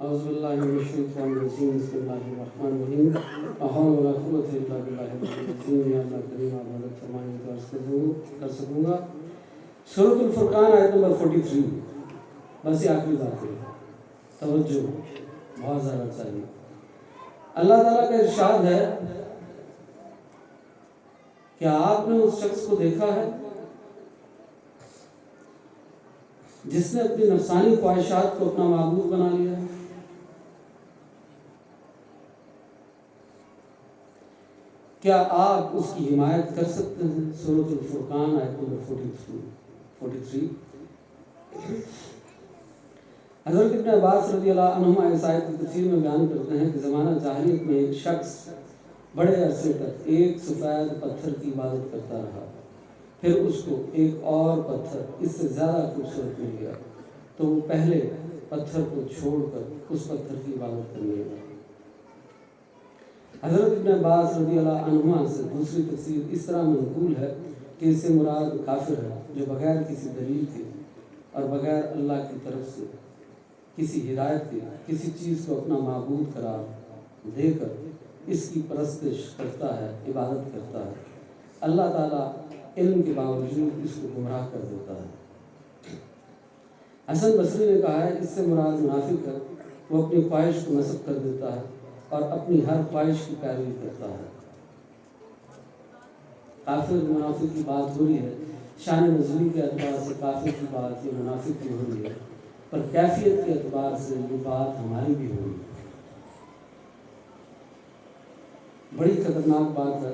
اعوذ باللہ من الشیطان الرجیم بسم اللہ الرحمن الرحیم لا حول ولا قوة الا باللہ العظیم. یا اللہ کریم آپ مدد فرمائیں تو عرض کر سکوں گا. سورۃ الفرقان آیت نمبر 43. بس یہ آخری بات ہے, توجہ بہت زیادہ چاہیے. اللہ تعالیٰ کا ارشاد ہے, کیا آپ نے اس شخص کو دیکھا ہے جس نے اپنی نفسانی خواہشات کو اپنا معبود بنا لیا ہے؟ کیا آپ اس کی حمایت کر سکتے ہیں؟ سورۃ الفرقان آیت نمبر 43. حضرت ابن عباس رضی اللہ عنہما اس آیت کی تفسیر میں بیان کرتے ہیں کہ زمانہ جاہلیت میں ایک شخص بڑے عرصے تک ایک سفید پتھر کی عبادت کرتا رہا. پھر اس کو ایک اور پتھر اس سے زیادہ خوبصورت مل گیا تو وہ پہلے پتھر کو چھوڑ کر اس پتھر کی عبادت کرنے لگا. حضرت ابن عباس رضی اللہ عنہما سے دوسری تفسیر اس طرح منقول ہے کہ اس سے مراد کافر ہے جو بغیر کسی دلیل کے اور بغیر اللہ کی طرف سے کسی ہدایت کے کسی چیز کو اپنا معبود قرار دے کر اس کی پرستش کرتا ہے, عبادت کرتا ہے. اللہ تعالیٰ علم کے باوجود اس کو گمراہ کر دیتا ہے. حسن بصری نے کہا ہے اس سے مراد منافق ہے, وہ اپنی خواہش کو نصب کر دیتا ہے اور اپنی ہر خواہش کی پیروی کرتا ہے. کافر منافق کی بات ہو رہی ہے, شان نزولی کے اعتبار سے کافر کی بات یہ منافق کی ہو رہی ہے, پر کیفیت کے اعتبار سے یہ بات ہماری بھی ہو رہی ہے. بڑی خطرناک بات ہے.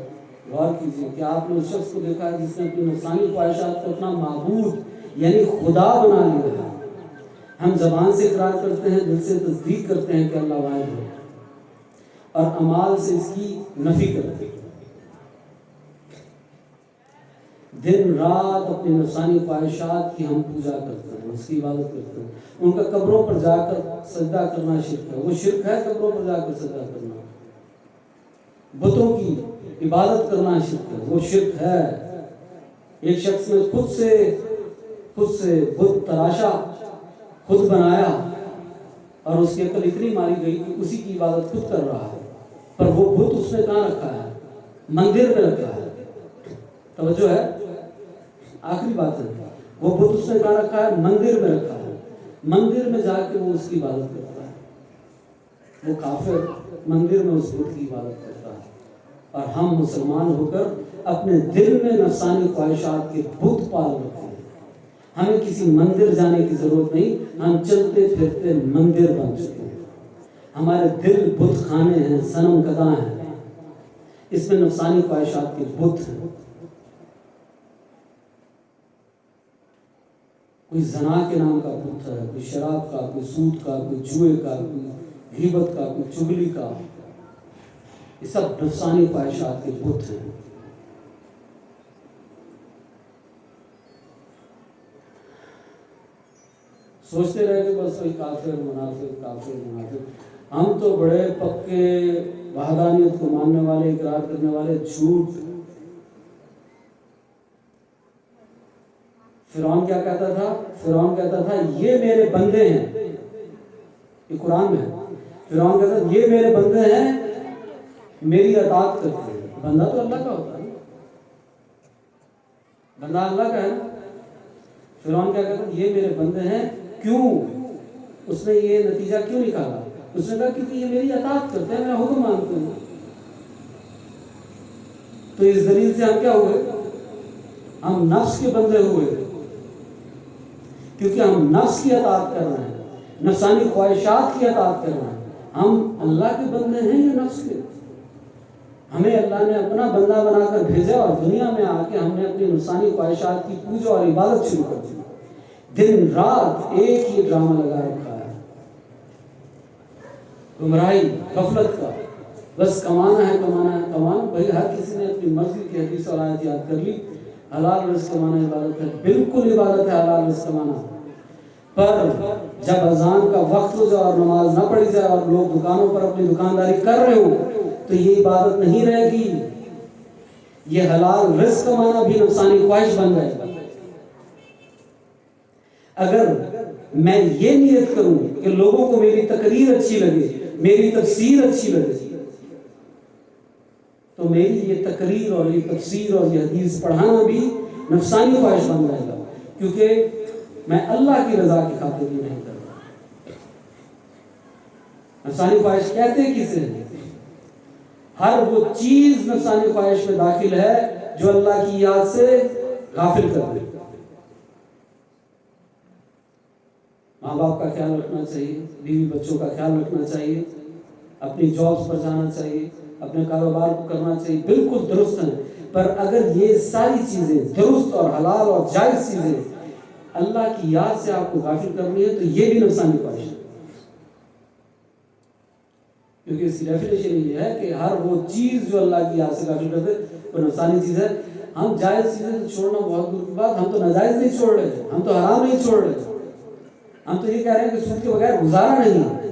غور کیجیے کہ آپ نے اس شخص کو دیکھا ہے جس نے اپنی نفسانی خواہشات کو اپنا معبود یعنی خدا بنا لیا ہے. ہم زبان سے اقرار کرتے ہیں, دل سے تصدیق کرتے ہیں کہ اللہ واحد ہے, اور اعمال سے اس کی نفی کرتے ہیں. دن رات اپنی نفسانی خواہشات کی ہم پوجا کرتے ہیں, اس کی عبادت کرتے ہیں. ان کا قبروں پر جا کر سجدہ کرنا شرک ہے. وہ شرک ہے قبروں پر جا کر سجدہ کرنا. بتوں کی عبادت کرنا شرک ہے, وہ شرک ہے. ایک شخص نے خود سے بت تراشا, خود بنایا, اور اس کی عقل اتنی ماری گئی کہ اسی کی عبادت خود کر رہا ہے, پر وہ بت اس نے کہاں رکھا ہے؟ مندر میں رکھا ہے. توجہ ہے, آخری بات ہے, وہ بت اس نے کہاں رکھا ہے؟ مندر میں رکھا ہے. مندر میں جا کے وہ اس کی عبادت کرتا ہے. وہ کافر مندر میں اس بت کی عبادت کرتا ہے, اور ہم مسلمان ہو کر اپنے دل میں نفسانی خواہشات کے بت پال رکھتے ہیں. ہمیں کسی مندر جانے کی ضرورت نہیں, ہم چلتے پھرتے مندر بن چکے ہیں. ہمارے دل بت خانے ہیں, صنم کداں ہیں, اس میں نفسانی خواہشات کے بت ہیں. کوئی زنا کے نام کا بت ہے, کوئی شراب کا, کوئی سود کا, کوئی جوئے کا, کوئی غیبت کا, کوئی چغلی کا. یہ سب نفسانی خواہشات کے بت ہیں. سوچتے رہے کہ بس وہی کافر منافق. ہم تو بڑے پکے وحدانیت کو ماننے والے, اقرار کرنے والے. جھوٹ. فرعون کیا کہتا تھا؟ فرعون کہتا تھا یہ میرے بندے ہیں. یہ قرآن میں ہے. فرعون کہتا تھا یہ میرے بندے ہیں, میری اطاعت کرتے ہیں. بندہ تو اللہ کا ہوتا ہے, بندہ اللہ کا ہے نا. فرعون کیا کہتا ہے یہ میرے بندے ہیں. کیوں؟ اس نے یہ نتیجہ کیوں نکالا؟ اس نے کہا کیونکہ یہ میری اطاعت کرتے ہیں, میرا حکم مانتے ہیں. تو اس دلیل سے ہم کیا ہوئے؟ ہم نفس کے بندے ہوئے, کیونکہ ہم نفس کی اطاعت کر رہے ہیں, نفسانی خواہشات کی اطاعت کر رہے ہیں. ہم اللہ کے بندے ہیں یا نفس کے؟ ہمیں اللہ نے اپنا بندہ بنا کر بھیجا, اور دنیا میں آ کے ہم نے اپنی نفسانی خواہشات کی پوجا اور عبادت شروع کر دی. دن رات ایک ہی ڈرامہ لگا رکھا ہے, گمراہی, غفلت کا. بس کمانا ہے. بھائی ہر کسی نے اپنی مرضی کی حدیث اور آیت یاد کر لی. حلال رزق کمانا عبادت ہے, بالکل عبادت ہے حلال رزق کمانا. پر جب اذان کا وقت ہو جائے اور نماز نہ پڑھی جائے اور لوگ دکانوں پر اپنی دکانداری کر رہے ہو تو یہ عبادت نہیں رہے گی. یہ حلال رزق کمانا بھی نفسانی خواہش بن جائے گا. اگر میں یہ نیت کروں کہ لوگوں کو میری تقریر اچھی لگے، میری تفسیر اچھی لگے، تو میری یہ تقریر اور یہ تفسیر اور یہ حدیث پڑھانا بھی نفسانی خواہش بن جائے گا، کیونکہ میں اللہ کی رضا کی خاطر بھی نہیں کر رہا۔ نفسانی خواہش کہتے کسے ہیں؟ ہر وہ چیز نفسانی خواہش میں داخل ہے جو اللہ کی یاد سے غافل کر دے۔ ماں باپ کا خیال رکھنا چاہیے، بیوی بچوں کا خیال رکھنا چاہیے، اپنی جابس پر جانا چاہیے، اپنے کاروبار کو کرنا چاہیے، بالکل درست ہیں، پر اگر یہ ساری چیزیں درست اور حلال اور جائز چیزیں اللہ کی یاد سے آپ کو غافل کرنی ہے تو یہ بھی نفسانی خواہش ہے، کیونکہ اس کی ڈیفینیشن یہ ہے کہ ہر وہ چیز جو اللہ کی یاد سے غافل کر دے وہ نفسانی چیز ہے۔ ہم جائز چیزیں تو چھوڑنا بہت دور کی بات، ہم تو ناجائز نہیں چھوڑ رہے، ہم تو حرام نہیں چھوڑ رہے، ہم تو یہ کہہ رہے ہیں کہ سود کے بغیر گزارا نہیں ہے۔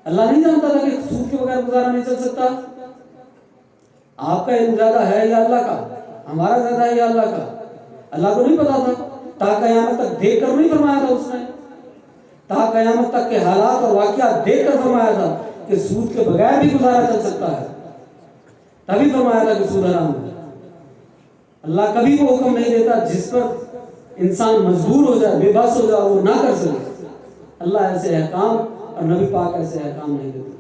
اللہ نہیں جانتا تھا کہ سود کے بغیر گزارا نہیں چل سکتا؟ آپ کا علم زیادہ ہے یا اللہ کا؟ ہمارا زیادہ ہے یا اللہ کا؟ اللہ کو نہیں پتا تھا، تا قیامت تک دیکھ کر نہیں فرمایا تھا اس نے، تا قیامت تک کے حالات اور واقعات دیکھ کر فرمایا تھا کہ سود کے بغیر بھی گزارا چل سکتا ہے، تبھی فرمایا تھا کہ سود حرام ہے۔ اللہ کبھی وہ حکم نہیں دیتا جس پر انسان مجبور ہو جائے، بے بس ہو جائے، وہ نہ کر سکے۔ اللہ ایسے احکام اور نبی پاک ایسے احکام نہیں دیتے۔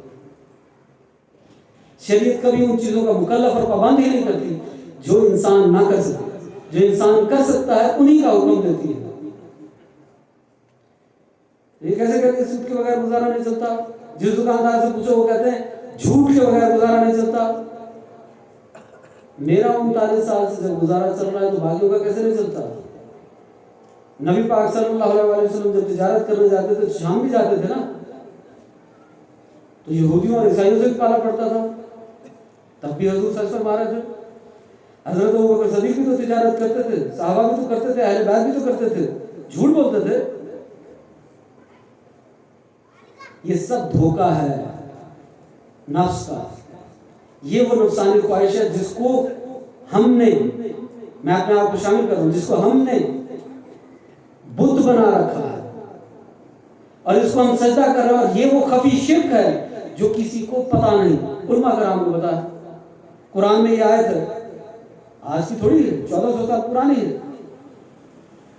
شریعت کبھی ان چیزوں کا مکلف اور پابند ہی نہیں کرتی جو انسان نہ کر سکے، جو انسان کر سکتا ہے انہی کا حکم دیتی ہے۔ یہ کیسے کہتے ہیں سود کے بغیر گزارا نہیں چلتا؟ جس دکاندار سے پوچھو وہ کہتے ہیں جھوٹ کے بغیر گزارا نہیں چلتا۔ میرا 39 سال سے جب گزارا چل رہا ہے تو باقیوں کا کیسے نہیں چلتا؟ نبی پاک صلی اللہ علیہ وسلم جب تجارت کرنے جاتے تھے شام بھی جاتے تھے نا، تو یہودیوں اور عیسائیوں سے بھی پالا پڑتا تھا، تب بھی حضور صلی اللہ علیہ وسلم مارے تھے۔ حضرت ابوبکر صدیق بھی تو تجارت کرتے تھے، صحابہ بھی تو کرتے تھے، اہل بیت بھی تو کرتے تھے، جھوٹ بولتے تھے۔ یہ سب دھوکہ ہے نفس کا، یہ وہ نفسانی خواہش ہے جس کو ہم نے، میں اپنے آپ کو شامل کروں، جس کو ہم نے بت بنا رکھا ہے اور اس کو ہم سجدہ کر رہے ہیں، اور یہ وہ خفی شرک ہے جو کسی کو پتا نہیں۔ علماء کرام کو پتا ہے، قرآن میں یہ آیت ہے، آج کی تھوڑی ہے، 1400 سال پرانی ہے،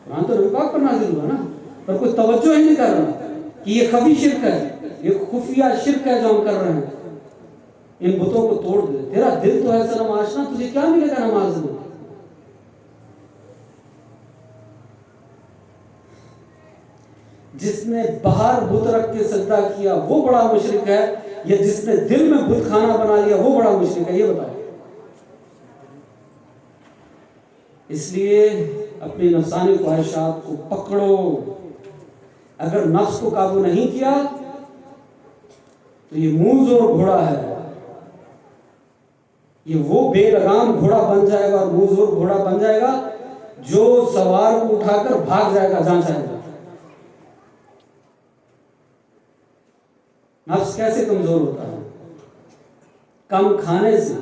قرآن تو نبی پاک پر نازل ہوا نا، پر کوئی توجہ ہی نہیں کر رہا کہ یہ خفی شرک ہے، یہ خفیہ شرک ہے جو ہم کر رہے ہیں۔ ان بتوں کو توڑ دے، تیرا دل تو ہے سلام آشنا، تجھے کیا ملے گا نماز میں؟ جس نے باہر بت رکھ کے سجدہ کیا وہ بڑا مشرک ہے، یا جس نے دل میں بت خانہ بنا لیا وہ بڑا مشرک ہے؟ یہ بتائیں۔ اس لیے اپنی نفسانی خواہشات کو پکڑو۔ اگر نفس کو قابو نہیں کیا تو یہ منہ زور گھوڑا ہے، یہ وہ بے لگام گھوڑا بن جائے گا اور منہ زور گھوڑا بن جائے گا جو سوار کو اٹھا کر بھاگ جائے گا جہاں چاہے گا۔ نفس کیسے کمزور ہوتا ہے؟ کم کھانے سے۔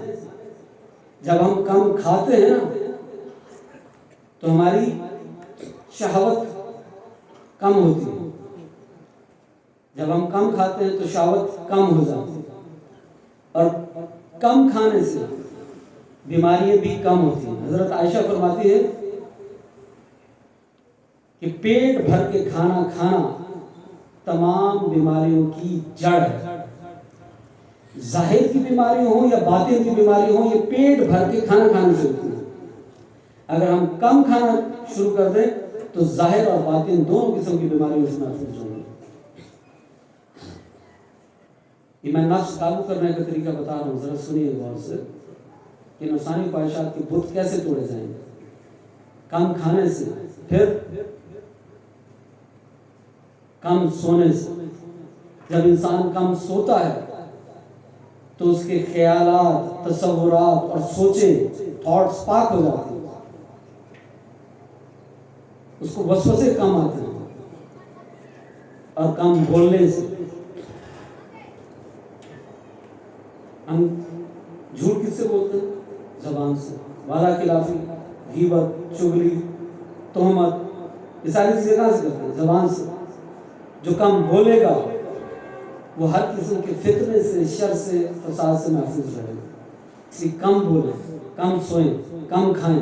جب ہم کم کھاتے ہیں نا تو ہماری شہوت کم ہوتی ہے، جب ہم کم کھاتے ہیں تو شہوت کم ہو جاتی ہے، اور کم کھانے سے بیماریاں بھی کم ہوتی ہیں۔ حضرت عائشہ فرماتی ہے کہ پیٹ بھر کے کھانا کھانا تمام بیماریوں کی جڑ ہے۔ ظاہر کی بیماری ہوں یا باطن کی بیماری ہوں، یہ پیٹ بھر کے کھانا کھانے سے ہوتی ہے۔ اگر ہم کم کھانا شروع کر دیں تو ظاہر اور باطن دونوں قسم کی بیماریوں سے محفوظ ہوں گے۔ یہ میں نفس قابو کرنے کا طریقہ بتا رہا ہوں، ذرا سنیے غور سے کہ نفسانی خواہشات کے بت کیسے توڑے جائیں گے۔ کم کھانے سے، پھر کم سونے سے۔ جب انسان کم سوتا ہے تو اس کے خیالات، تصورات اور سوچیں، تھاٹس پاک ہو جاتے ہیں، اس کو وسوسے کم آتے ہیں۔ اور کم بولنے سے، ہم جھوٹ کس سے بولتے ہیں؟ زبان سے۔ وعدہ خلافی، غیبت، چغلی، تہمت، یہ ساری چیزیں کہاں سے کرتے ہیں؟ زبان سے۔ جو کم بولے گا وہ ہر قسم کے فتنے سے، شر سے، فساد سے محفوظ رہے گا۔ اس لیے کم بولیں، کم سوئیں، کم کھائیں۔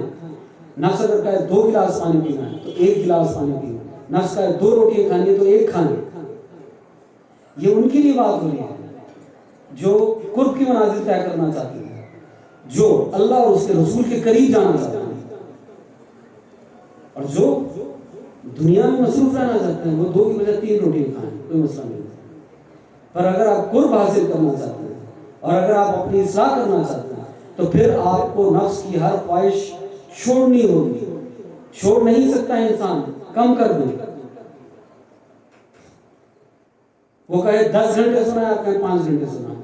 نفس اگر کہے 2 گلاس پانی پینا ہے تو 1 گلاس پانی پینا، نفس کہے 2 روٹیاں کھانی ہے تو 1 کھانی۔ یہ ان کے لیے بات ہو رہی ہے جو قرب کی منازل طے کرنا چاہتے ہیں، جو اللہ اور اس کے رسول کے قریب جانا چاہتے ہیں، اور جو دنیا میں مصروف رہنا چاہتے ہیں وہ 2 کی بجائے 3 روٹیاں کھائیں، کوئی مسئلہ نہیں۔ پر اگر آپ قرب حاصل کرنا چاہتے ہیں اور اگر آپ اپنی اصلاح کرنا چاہتے ہیں تو پھر آپ کو نفس کی ہر خواہش چھوڑنی ہوگی۔ چھوڑ نہیں سکتا انسان، کم کر دیں۔ وہ کہے 10 گھنٹے سنا ہے، آپ کہیں 5 گھنٹے سنا ہے،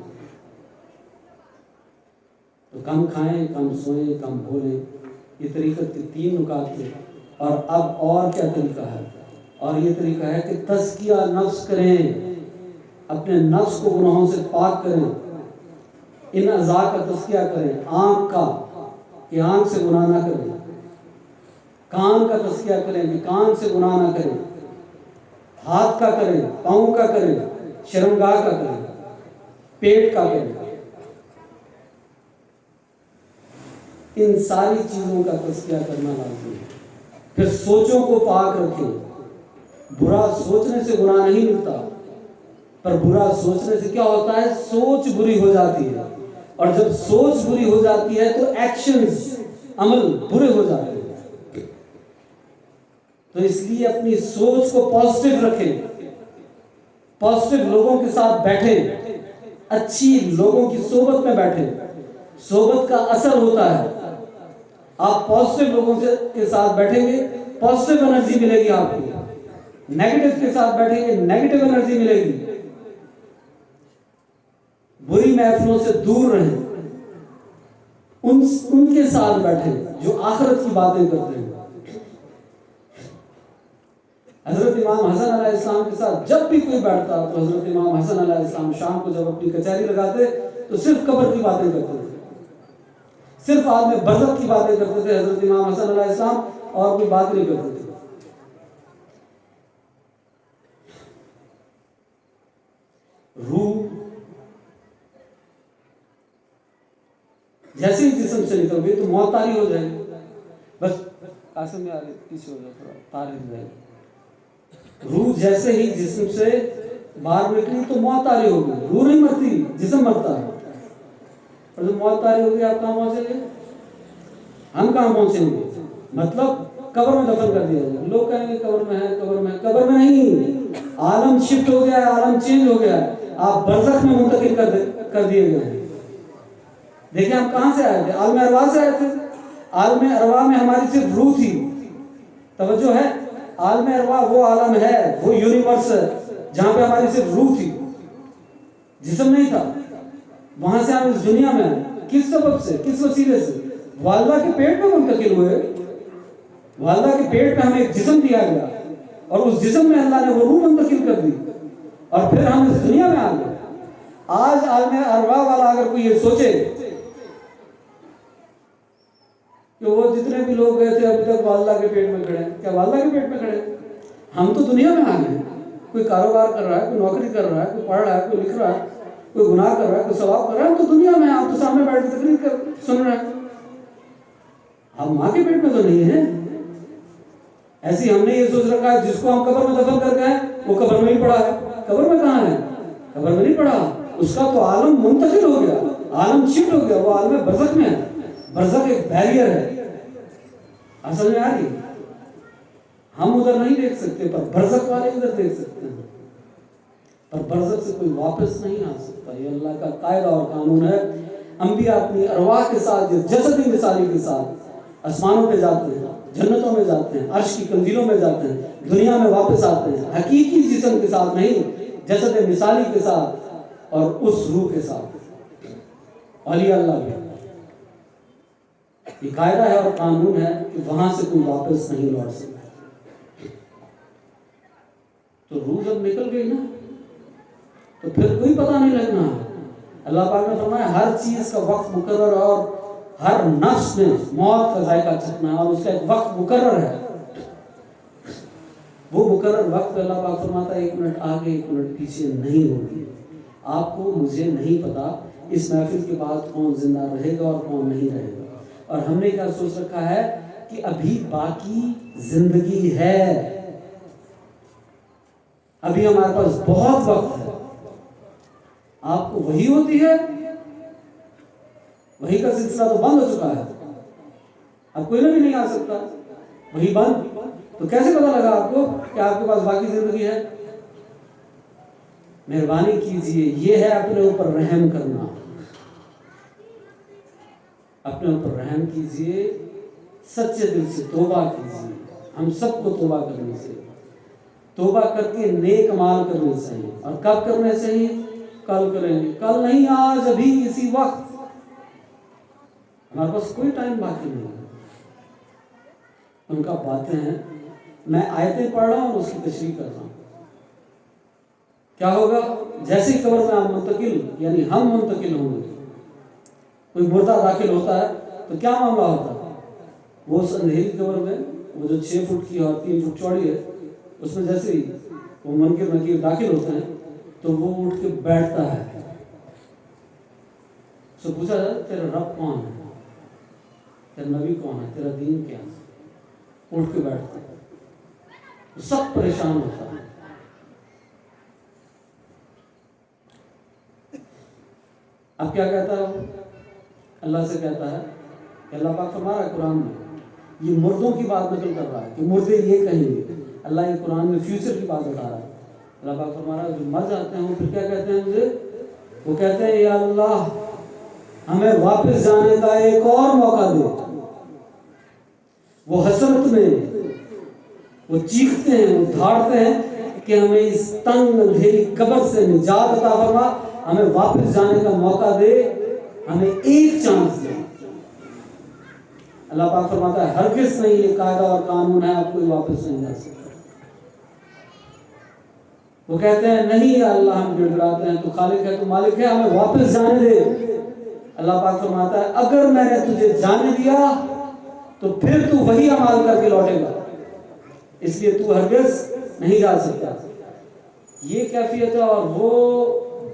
تو کم کھائیں، کم سوئیں، کم بولیں۔ یہ طریقت کے 3 نکات تھے۔ اور اب اور کیا طریقہ ہے؟ اور یہ طریقہ ہے کہ تزکیہ نفس کریں، اپنے نفس کو گناہوں سے پاک کریں، ان اعضاء کا تزکیہ کریں۔ آنکھ کا کہ آنکھ سے گناہ نہ کریں، کان کا تزکیہ کریں کہ کان سے گناہ نہ کریں، ہاتھ کا کریں، پاؤں کا کریں، شرمگاہ کا کریں، پیٹ کا کریں۔ ان ساری چیزوں کا تزکیہ کرنا لازمی ہے۔ پھر سوچوں کو پاک رکھیں۔ برا سوچنے سے گناہ نہیں ملتا، پر برا سوچنے سے کیا ہوتا ہے؟ سوچ بری ہو جاتی ہے، اور جب سوچ بری ہو جاتی ہے تو ایکشنز، عمل برے ہو جاتے ہیں۔ تو اس لیے اپنی سوچ کو پازیٹیو رکھیں، پازیٹیو لوگوں کے ساتھ بیٹھیں، اچھی لوگوں کی صحبت میں بیٹھیں۔ صحبت کا اثر ہوتا ہے، آپ پازیٹیو لوگوں کے ساتھ بیٹھیں گے پازیٹیو انرجی ملے گی آپ کو، نیگیٹو کے ساتھ بیٹھیں گے نیگیٹو انرجی ملے گی۔ بری محفلوں سے دور رہیں، ان کے ساتھ بیٹھیں جو آخرت کی باتیں کرتے ہیں۔ حضرت امام حسن علیہ السلام کے ساتھ جب بھی کوئی بیٹھتا تو حضرت امام حسن علیہ السلام شام کو جب اپنی کچہری لگاتے تو صرف قبر کی باتیں کرتے تھے، صرف عالم برزخ کی باتیں کرتے تھے حضرت امام حسن علیہ السلام، اور کوئی بات نہیں کرتے تھے۔ روح جیسے ہی جسم سے نکل گئی تو موت طاری ہو جائے گی۔ بس قاسم میں آ رہے پیچھے ہو جائے، تھوڑا طاری ہو جائے گی۔ روح جیسے ہی جسم سے باہر نکلی تو موت طاری ہو گئی۔ روح نہیں مرتی، جسم مرتا ہے۔ اور جب موت طاری ہو گئی آپ کہاں پہنچیں گے؟ ہم کہاں پہنچیں گے؟ مطلب قبر میں دفن کر دیا جائے۔ لوگ کہیں گے قبر میں ہے، قبر میں ہے، قبر میں نہیں، عالم شفٹ ہو گیا ہے، عالم چینج ہو گیا ہے، آپ برزخ میں منتقل کر دیے گئے ہیں۔ دیکھیں ہم کہاں سے آئے تھے؟ عالم ارواح سے آئے تھے۔ عالم ارواح میں ہماری صرف روح تھی، توجہ ہے؟ عالم ارواح وہ عالم ہے، وہ یونیورس ہے جہاں پہ ہماری صرف روح تھی، جسم نہیں تھا۔ وہاں سے ہم اس دنیا میں آئے، کس سبب سے، کس وسیلے سے؟ والدہ کے پیٹ میں منتقل ہوئے۔ والدہ کے پیٹ میں ہمیں ایک جسم دیا گیا، اور اس جسم میں اللہ نے وہ روح منتقل کر دی، اور پھر ہم اس دنیا میں آ گئے۔ آج عالم ارواح والا اگر کوئی یہ سوچے کہ وہ جتنے بھی لوگ گئے تھے ابھی تک والدہ کے پیٹ میں کھڑے ہیں، کیا والدہ کے پیٹ میں کھڑے ہیں؟ ہم تو دنیا میں آ گئے۔ کوئی کاروبار کر رہا ہے، کوئی نوکری کر رہا ہے، کوئی پڑھ رہا ہے، کوئی لکھ رہا ہے، کوئی گناہ کر رہا ہے، کوئی ثواب کر رہا ہے، ہم تو دنیا میں آپ تو سامنے بیٹھ کے تقریر سن رہے ہیں۔ ہم ماں کے پیٹ میں تو نہیں ہیں۔ ایسی ہم نے یہ سوچ رکھا ہے جس کو ہم قبر میں دفن کر گئے وہ قبر میں ہی پڑا ہے۔ قبر میں کہاں ہے؟ قبر میں نہیں پڑا، اس کا تو عالم منتقل ہو گیا، عالم شفٹ ہو گیا، وہ عالم برزخ میں ہے۔ برزخ ایک بیریئر ہے، اصل میں آ رہی ہے، ہم ادھر نہیں دیکھ سکتے پر برزخ والے ادھر دیکھ سکتے ہیں، پر برزخ سے کوئی واپس نہیں آ سکتا۔ یہ اللہ کا قاعدہ اور قانون ہے۔ انبیاء اپنی ارواح کے ساتھ، جسدی مثالی کے ساتھ آسمانوں پہ جاتے ہیں، جنتوں میں جاتے ہیں، عرش کی کنزیلوں میں جاتے ہیں، دنیا میں واپس آتے ہیں، حقیقی جسم کے ساتھ نہیں، جسد مثالی کے ساتھ اور اس روح کے ساتھ۔ اولیاء اللہ بھی یہ قاعدہ ہے اور قانون ہے کہ وہاں سے کوئی واپس نہیں لوٹ سکتا۔ تو روح جب نکل گئی نا تو پھر کوئی پتہ نہیں لگنا۔ اللہ پاک نے فرمایا ہر چیز کا وقت مقرر، اور ہر نفس میں موت کا ذائقہ چکھنا ہے، اور اس کا ایک وقت مقرر ہے۔ وہ مقرر وقت پہ اللہ پاک فرماتا ہے 1 منٹ آگے 1 منٹ پیچھے نہیں ہوگی. آپ کو مجھے نہیں پتا اس محفل کے بعد کون زندہ رہے گا اور کون نہیں رہے گا. اور ہم نے کیا سوچ رکھا ہے کہ ابھی باقی زندگی ہے, ابھی ہمارے پاس بہت وقت ہے. آپ کو وہی ہوتی ہے, وہی کا سلسلہ تو بند ہو چکا ہے, اب کوئی نبی نہیں آ سکتا, وہی بند. تو کیسے پتا لگا آپ کو کہ آپ کے پاس باقی زندگی ہے؟ مہربانی کیجئے, یہ ہے اپنے اوپر رحم کرنا. اپنے اوپر رحم کیجئے, سچے دل سے توبہ کیجئے. ہم سب کو توبہ کرنی چاہیے, توبہ کر کے نیک اعمال کرنے چاہیے. اور کب کرنے چاہیے؟ کل کریں گے, کل نہیں, آج, ابھی, اسی وقت. ہمارے پاس کوئی ٹائم باقی نہیں ہے. ان کا باتیں ہیں, میں آیتیں پڑھ رہا ہوں اور اس کی تشریح کر رہا ہوں. کیا ہوگا جیسے ہی قبر میں آپ منتقل, یعنی ہم منتقل ہوں گے, کوئی مردہ داخل ہوتا ہے تو کیا معاملہ ہوتا ہے؟ وہ اس اندھیری قبر میں, وہ جو 6 فٹ کی اور 3 فٹ چوڑی ہے, اس میں جیسے ہی وہ منکر نکیر داخل ہوتے ہیں تو وہ اٹھ کے بیٹھتا ہے. اس سے پوچھا جاتا ہے تیرا رب کون ہے, تیرا نبی کون ہے, تیرا دین کیا ہے؟ اٹھ کے بیٹھتا ہے. سب پریشان ہوتا ہے. اب کیا کہتا ہے؟ اللہ سے کہتا ہے کہ اللہ پاک فرما رہا ہے قرآن میں, یہ مردوں کی بات نقل کر رہا ہے کہ مردے یہ کہیں گے. اللہ یہ قرآن میں فیوچر کی بات بتا رہا ہے. اللہ پاک فرما رہا ہے جو مر جاتے ہیں وہ پھر کیا کہتے ہیں مجھے؟ وہ کہتے ہیں یا اللہ ہمیں واپس جانے کا ایک اور موقع دے. وہ حسرت میں وہ چیختے ہیں, وہ دھاڑتے ہیں کہ ہمیں اس تنگ اندھیری قبر سے نجات عطا فرما, ہمیں واپس جانے کا موقع دے, ہمیں ایک چانس دے. اللہ پاک فرماتا ہے ہرگز نہیں, یہ قاعدہ اور قانون ہے, آپ کوئی واپس نہیں جا سکتا. وہ کہتے ہیں نہیں یا اللہ, ہم گڑ گڑاتے ہیں, تو خالق ہے تو مالک ہے, ہمیں واپس جانے دے. اللہ پاک فرماتا ہے اگر میں نے تجھے جانے دیا تو پھر تو وہی عمل کر کے لوٹے گا, اس لیے تو ہرگز نہیں جا سکتا. یہ کیفیت ہے. اور وہ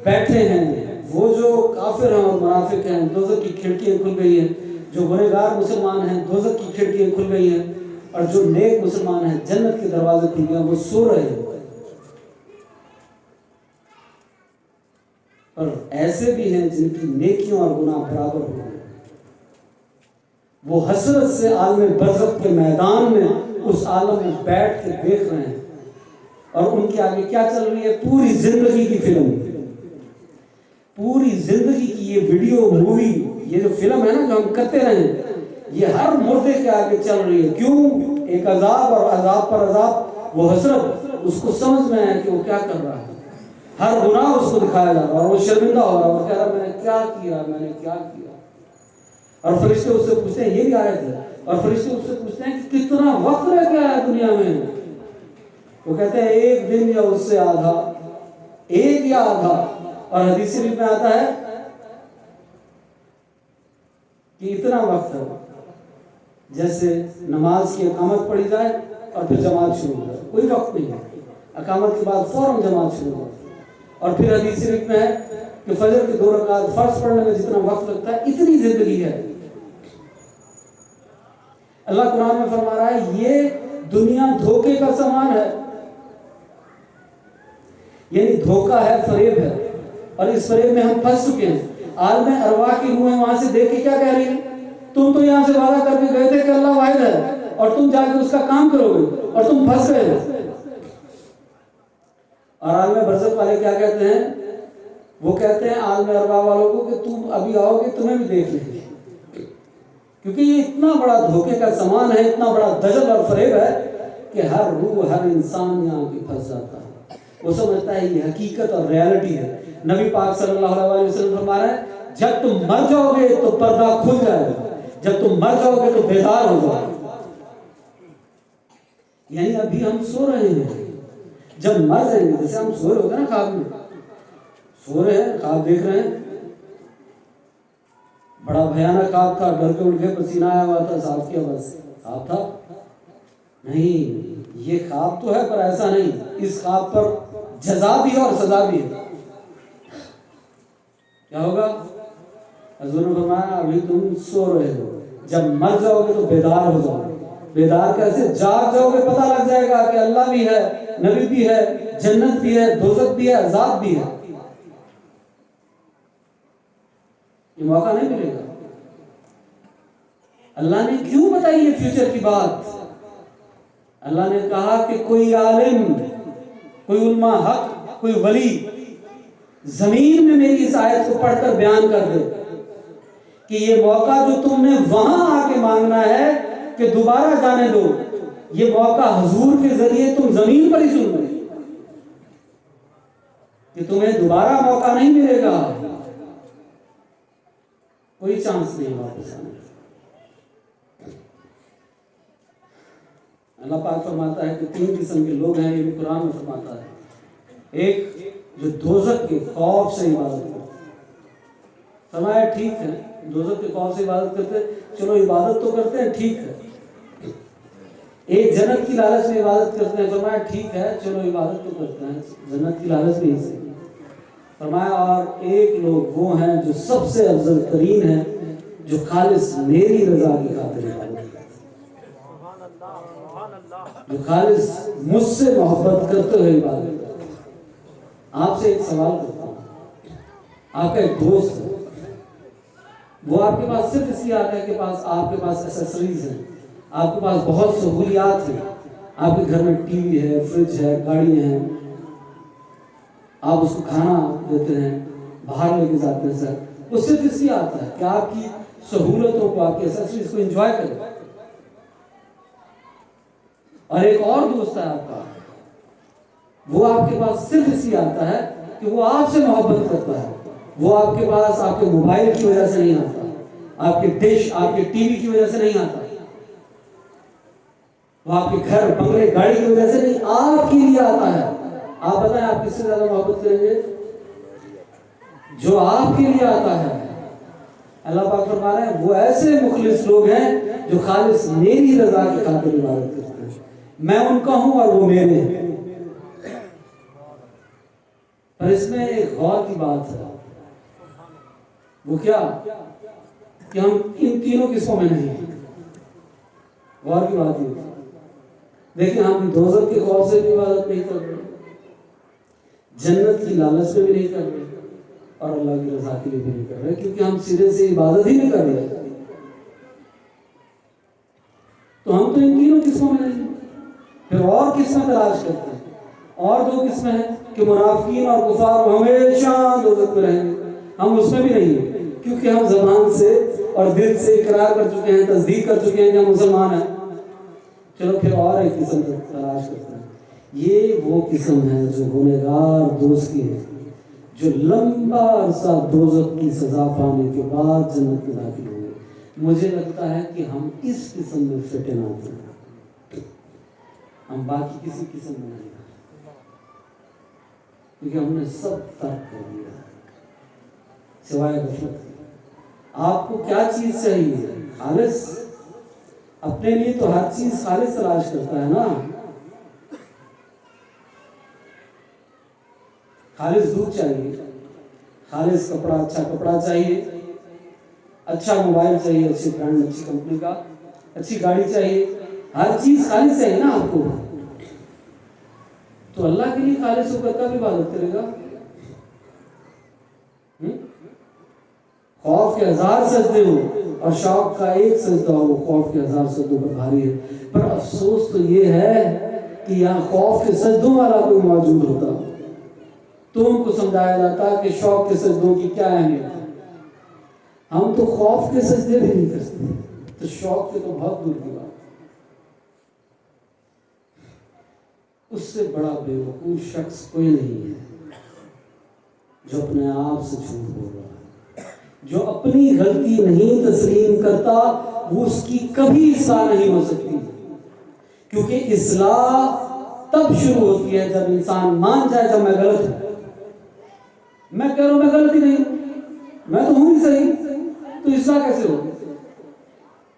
بیٹھے ہیں, وہ جو کافر ہیں اور منافق ہیں, دوزخ کی کھڑکیاں کھل گئی ہیں. جو گنہگار مسلمان ہیں دوزخ کی کھڑکیاں کھل گئی ہیں, اور جو نیک مسلمان ہیں جنت کے دروازے کھل گئے ہیں. وہ سو رہے ہیں. اور ایسے بھی ہیں جن کی نیکیوں اور گناہ برابر ہو گئے. وہ حسرت سے عالم برزخ کے میدان میں اس عالم میں بیٹھ کے دیکھ رہے ہیں, اور ان کے آگے کیا چل رہی ہے؟ پوری زندگی کی فلم, پوری زندگی کی یہ ویڈیو مووی, یہ جو فلم ہے نا جو ہم کرتے رہے, یہ ہر مردے کے آگے چل رہی ہے. کیوں؟ ایک عذاب اور عذاب پر عذاب. وہ حسرت اس کو سمجھ میں ہے کہ وہ کیا کر رہا ہے. ہر گناہ اس کو دکھایا جا رہا ہے اور وہ شرمندہ ہو رہا ہے, وہ کہہ رہا ہے میں نے کیا کیا, میں نے کیا کیا. اور فرشتے اس سے پوچھتے ہیں, یہ بھی آیت ہے, اور فرشتے اس سے پوچھتے ہیں کہ کتنا وقت رہ گیا ہے دنیا میں. وہ کہتے ہیں 1 دن یا اس سے آدھا, 1 یا آدھا. اور حدیث شریف میں آتا ہے کہ اتنا وقت ہے جیسے نماز کی اقامت پڑھی جائے اور پھر جماعت شروع ہو جائے. کوئی وقت نہیں ہے, اقامت کے بعد فوراً جماعت شروع ہو. اور پھر حدیث شریف میں ہے کہ فجر کے 2 رکعات فرض پڑھنے میں جتنا وقت لگتا ہے اتنی زندگی ہے. اللہ قرآن میں فرما رہا ہے یہ دنیا دھوکے کا سامان ہے, یعنی دھوکہ ہے, فریب ہے, اور اس فریب میں ہم پھنس چکے ہیں. عالم ارواح کی روحیں وہاں سے دیکھ کے کیا کہہ رہی ہیں؟ تم تو یہاں سے وعدہ کر کے گئے تھے کہ اللہ واحد ہے, اور تم جا کے اس کا کام کرو گے, اور تم پھنس گئے ہو. اور عالم برزخ والے کیا کہتے ہیں؟ وہ کہتے ہیں عالم ارواح والوں کو کہ تم ابھی آؤ گے, تمہیں بھی دیکھ لیں گے. کیونکہ یہ اتنا بڑا دھوکے کا سامان ہے, اتنا بڑا دجل اور فریب ہے کہ ہر روح, ہر انسان یہاں کی پھنس جاتا ہے. وہ سمجھتا ہے یہ حقیقت اور ریالٹی ہے. نبی پاک صلی اللہ علیہ وسلم فرما رہے ہیں جب تم مر جاؤ گے تو پردہ کھل جائے گا, جب تم مر جاؤ گے تو بیدار ہو جاؤ گے. یعنی ابھی ہم سو رہے ہیں, جب مر جائیں گے, جیسے ہم سو رہے ہوتے ہیں نا خواب میں, سو رہے ہیں, خواب دیکھ رہے ہیں, بڑا بھیانک خواب تھا, ڈر کے اٹھ کے پسینہ آیا ہوا تھا, صاف کیا بس خواب تھا نہیں. یہ خواب تو ہے پر ایسا نہیں، اس خواب پر جزا بھی ہے اور سزا بھی ہے۔ کیا ہوگا؟ حضور نے فرمایا ابھی تم سو رہے ہو، جب مر جاؤ گے تو بیدار ہو جاؤ گے۔ بیدار کیسے؟ جاگ جاؤ گے، پتہ لگ جائے گا کہ اللہ بھی ہے، نبی بھی ہے، جنت بھی ہے، دوزخ بھی ہے، عذاب بھی ہے۔ یہ موقع نہیں ملے گا۔ اللہ نے کیوں بتائی یہ فیوچر کی بات؟ اللہ نے کہا کہ کوئی عالم، کوئی علماء حق، کوئی ولی زمین میں میری اس آیت کو پڑھ کر بیان کر دے کہ یہ موقع جو تم نے وہاں آ کے مانگنا ہے کہ دوبارہ جانے دو، یہ موقع حضور کے ذریعے تم زمین پر ہی سن لو، کہ تمہیں دوبارہ موقع نہیں ملے گا، کوئی چانس نہیں واپس آنے کا۔ اللہ پاک فرماتا ہے کہ 3 قسم کے لوگ ہیں، یہ بھی قرآن میں فرماتا ہے۔ ایک جو دوزخ کے خوف سے عبادت کرتے ہیں، فرمایا ٹھیک ہے دوزخ کے خوف سے عبادت کرتے ہیں، چلو عبادت تو کرتے ہیں ٹھیک ہے۔ ایک جنت کی لالچ میں عبادت کرتے ہیں، فرمایا ٹھیک ہے چلو عبادت تو کرتے ہیں، جنت کی لالچ نہیں سے۔ فرمایا اور ایک لوگ وہ ہیں جو سب سے افضل ترین ہیں، جو خالص میری رضا کی خاطر عبادت کرتے ہیں، جو خالص مجھ سے محبت کرتے ہوئے عبادت کرتے ہیں۔ آپ سے ایک سوال کرتا ہوں، آپ کا ایک دوست ہے، وہ آپ کے پاس صرف اس لیے آتا ہے کہ آپ کے پاس ایسیسریز ہیں، آپ کے پاس بہت سہولیات ہیں، آپ کے گھر میں ٹی وی ہے، فریج ہے، گاڑیاں ہیں، آپ اس کو کھانا دیتے ہیں، باہر لے کے جاتے ہیں، سر وہ صرف اس لیے آتا ہے کہ آپ کی سہولتوں کو، آپ کی ایسیسریز کو انجوائے کرے۔ اور ایک اور دوست ہے آپ کا، وہ آپ کے پاس صرف اس لیے آتا ہے کہ وہ آپ سے محبت کرتا ہے، وہ آپ کے پاس آپ کے موبائل کی وجہ سے نہیں آتا، آپ کے ڈش، آپ کے ٹی وی کی وجہ سے نہیں آتا، وہ آپ کے گھر، بنگلے، گاڑی کی وجہ سے نہیں، آپ کے لیے آتا ہے۔ آپ بتائیں آپ کس سے زیادہ محبت کریں گے؟ جو آپ کے لیے آتا ہے۔ اللہ پاک فرما رہے ہیں وہ ایسے مخلص لوگ ہیں جو خالص میری رضا کی خاطر عبادت کرتے ہیں، میں ان کا ہوں اور وہ میرے ہیں۔ پر اس میں ایک غور کی بات ہے، وہ کیا کہ ہم ان تینوں قسموں میں نہیں ہیں۔ غور کی بات یہ دیکھیں، ہم دوزخ کے خوف سے بھی عبادت نہیں کر رہے، جنت کی لالچ میں بھی نہیں کر رہے، اور اللہ کی رضا کے لیے بھی نہیں کر رہے، کیونکہ ہم سرے سے عبادت ہی نہیں کر رہے۔ تو ہم تو ان تینوں قسموں میں نہیں۔ پھر اور قسمیں تلاش کرتے ہیں، اور 2 قسمیں ہیں کہ منافقین اور کفار ہمیشہ دوزخ میں رہیں گے، ہم اس میں بھی نہیں ہیں، کیونکہ ہم زبان سے اور دل سے اقرار کر چکے ہیں، تصدیق کر چکے ہیں کہ ہم مسلمان ہیں۔ چلو پھر اور ایک قسم تلاش کرتے ہیں، یہ وہ قسم ہے جو گنہگار دوست کی ہے، جو لمبا عرصہ دوزخ کی سزا پانے کے بعد جنت میں داخل ہوئے۔ مجھے لگتا ہے کہ ہم اس قسم میں فٹ ان آتے ہیں، ہم باقی کسی قسم میں نہیں، کیونکہ ہم نے سب ترک کر دیا سوائے غفلت۔ آپ کو کیا چیز چاہیے؟ خالص۔ اپنے لیے تو ہر چیز خالص تلاش کرتا ہے نا، خالص دودھ چاہیے، خالص کپڑا، اچھا کپڑا چاہیے، اچھا موبائل چاہیے، اچھی برانڈ، اچھی کمپنی کا، اچھی گاڑی چاہیے، ہر چیز خالص چاہیے نا آپ کو۔ تو اللہ کے لیے خالص ہو کر کب عبادت کرے گا؟ خوف کے 1000 سجدے ہو اور شوق کا ایک سجدہ ہو، خوف کے 1000 سجدوں پر بھاری ہے۔ پر افسوس تو یہ ہے کہ یہاں خوف کے سجدوں والا کوئی موجود ہوتا تو ان کو سمجھایا جاتا کہ شوق کے سجدوں کی کیا اہمیت ہے۔ ہم تو خوف کے سجدے بھی نہیں کرتے، تو شوق کے تو بہت دور کی بات۔ اس سے بڑا بے وقوف شخص کوئی نہیں ہے جو اپنے آپ سے جھوٹ بول رہا ہے، جو اپنی غلطی نہیں تسلیم کرتا، وہ اس کی کبھی اصلاح نہیں ہو سکتی، کیونکہ اصلاح تب شروع ہوتی ہے جب انسان مان جائے جب میں غلط ہوں۔ میں کہہ رہا ہوں میں غلط ہی نہیں ہوں، میں تو ہوں ہی صحیح، تو اصلاح کیسے ہوگی؟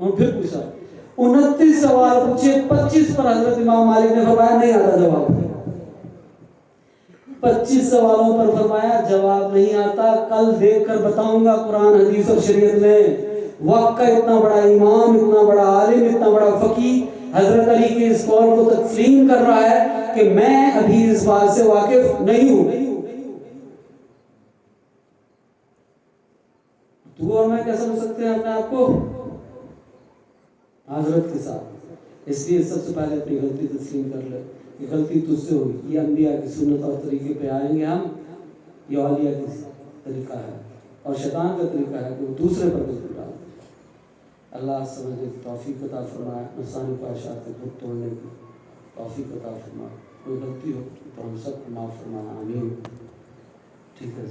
اور پھر پوچھا 29 سوال پوچھے، 25 پر حضرت امام مالک نے فرمایا نہیں آتا جواب. 25 سوالوں پر فرمایا جواب نہیں آتا، کل دیکھ کر بتاؤں گا قرآن حدیث اور شریعت میں. وقت کا اتنا بڑا امام، اتنا بڑا عالم، اتنا بڑا فقیہ حضرت علی کے اس قول کو تسلیم کر رہا ہے کہ میں ابھی اس بات سے واقف نہیں ہوں. تو اور میں کیا سمجھ سکتے ہیں اپنے آپ کو حضرت کے ساتھ؟ اس لیے سب سے پہلے اپنی غلطی تسلیم کر لے کہ غلطی تجھ سے ہوئی. یہ انبیاء کی سنت اور طریقے پہ آئیں گے ہم، یہ اولیاء کی طریقہ ہے اور شیطان کا طریقہ ہے کہ وہ دوسرے پر غلطی ڈالتے. اللہ سمجھنے کی توفیق عطا فرمائے، نفسانی خواہشات کو خود توڑنے کی توفیق عطا فرمائے. کوئی غلطی ہو تو ہم سب کو معاف فرمائے، آمین. ٹھیک ہے.